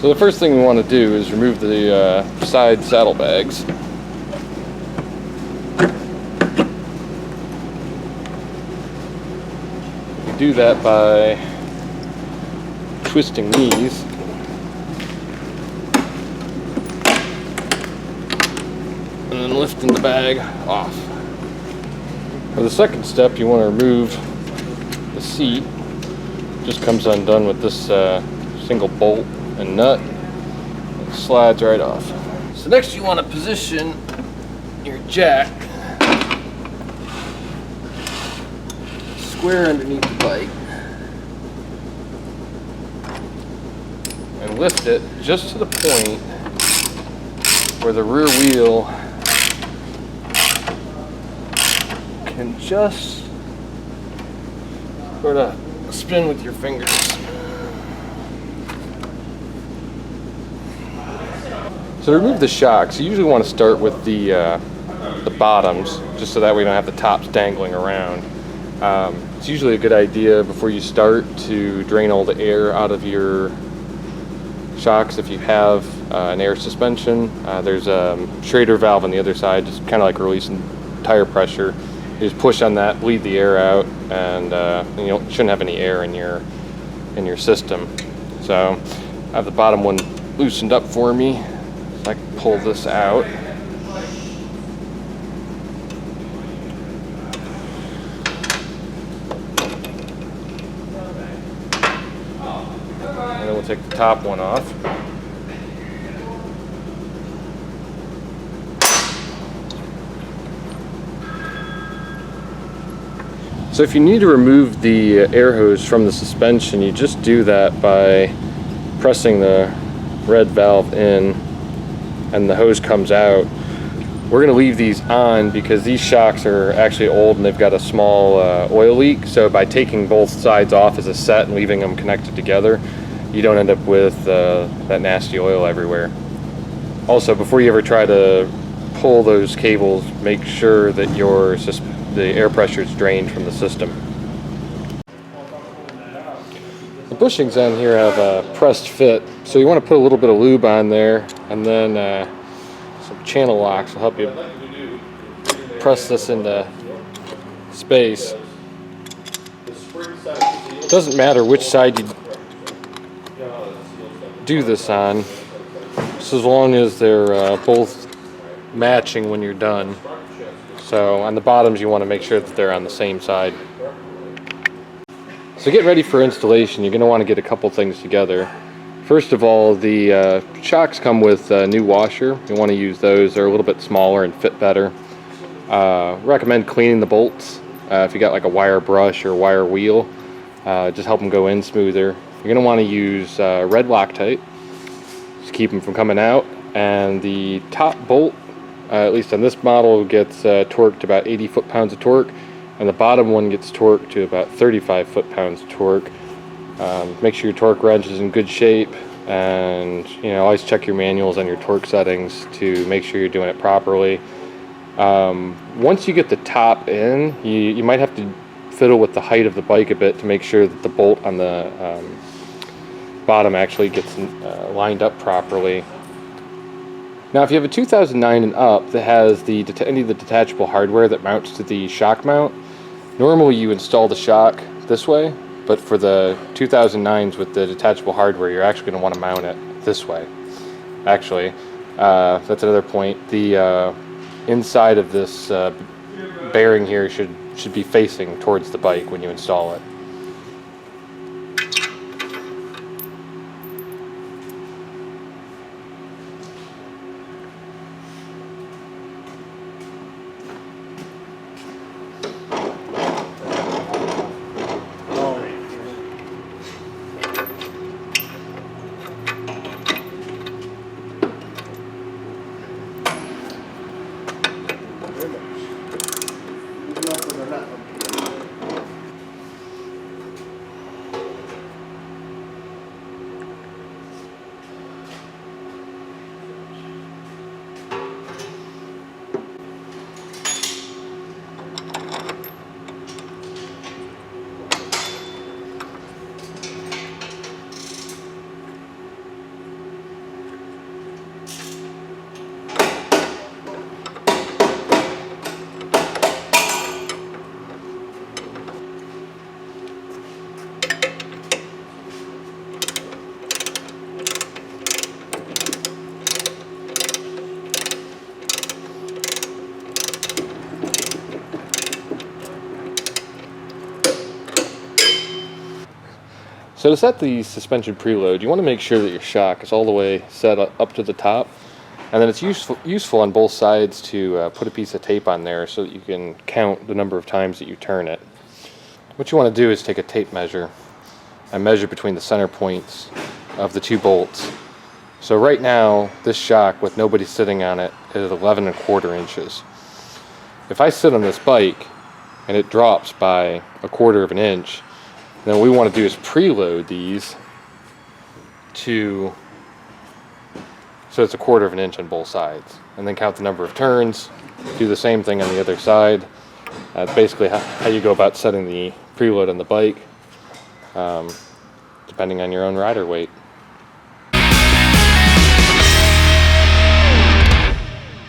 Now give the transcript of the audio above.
So the first thing we want to do is remove the side saddlebags. We do that by twisting these. And then lifting the bag off. For the second step, you want to remove the seat. Just comes undone with this single bolt and nut. It slides right off. So next you want to position your jack square underneath the bike and lift it just to the point where the rear wheel can just sort of spin with your fingers. So to remove the shocks, you usually want to start with the bottoms, just so that we don't have the tops dangling around. It's usually a good idea before you start to drain all the air out of your shocks. If you have an air suspension, there's a Schrader valve on the other side, just kind of like releasing tire pressure. You just push on that, bleed the air out, and you shouldn't have any air in your system. So I have the bottom one loosened up for me. So I can pull this out. And then we'll take the top one off. So if you need to remove the air hose from the suspension, you just do that by pressing the red valve in and the hose comes out. We're going to leave these on because these shocks are actually old and they've got a small oil leak. So by taking both sides off as a set and leaving them connected together, you don't end up with that nasty oil everywhere. Also, before you ever try to pull those cables, make sure that the air pressure is drained from the system. The bushings on here have a pressed fit, so you want to put a little bit of lube on there, and then some channel locks will help you press this into space. It doesn't matter which side you do this on, just as long as they're both matching when you're done. So on the bottoms you want to make sure that they're on the same side. So get ready for installation. You're going to want to get a couple things together. First of all, the shocks come with a new washer. You want to use those. They're a little bit smaller and fit better. Recommend cleaning the bolts. If you got like a wire brush or wire wheel, just help them go in smoother. You're going to want to use red Loctite to keep them from coming out. And the top bolt, at least on this model, gets torqued to about 80 foot-pounds of torque, and the bottom one gets torqued to about 35 foot-pounds of torque. Make sure your torque wrench is in good shape, and always check your manuals on your torque settings to make sure you're doing it properly. Once you get the top in, you might have to fiddle with the height of the bike a bit to make sure that the bolt on the bottom actually gets lined up properly. Now, if you have a 2009 and up that has any of the detachable hardware that mounts to the shock mount, normally you install the shock this way, but for the 2009s with the detachable hardware, you're actually going to want to mount it this way. Actually, that's another point. The inside of this bearing here should be facing towards the bike when you install it. So to set the suspension preload, you want to make sure that your shock is all the way set up to the top. And then it's useful on both sides to put a piece of tape on there so that you can count the number of times that you turn it. What you want to do is take a tape measure and measure between the center points of the two bolts. So right now, this shock with nobody sitting on it is 11¼ inches. If I sit on this bike and it drops by 1/4 inch, then what we want to do is preload these to, so it's 1/4 inch on both sides, and then count the number of turns. Do the same thing on the other side. That's basically how you go about setting the preload on the bike, depending on your own rider weight.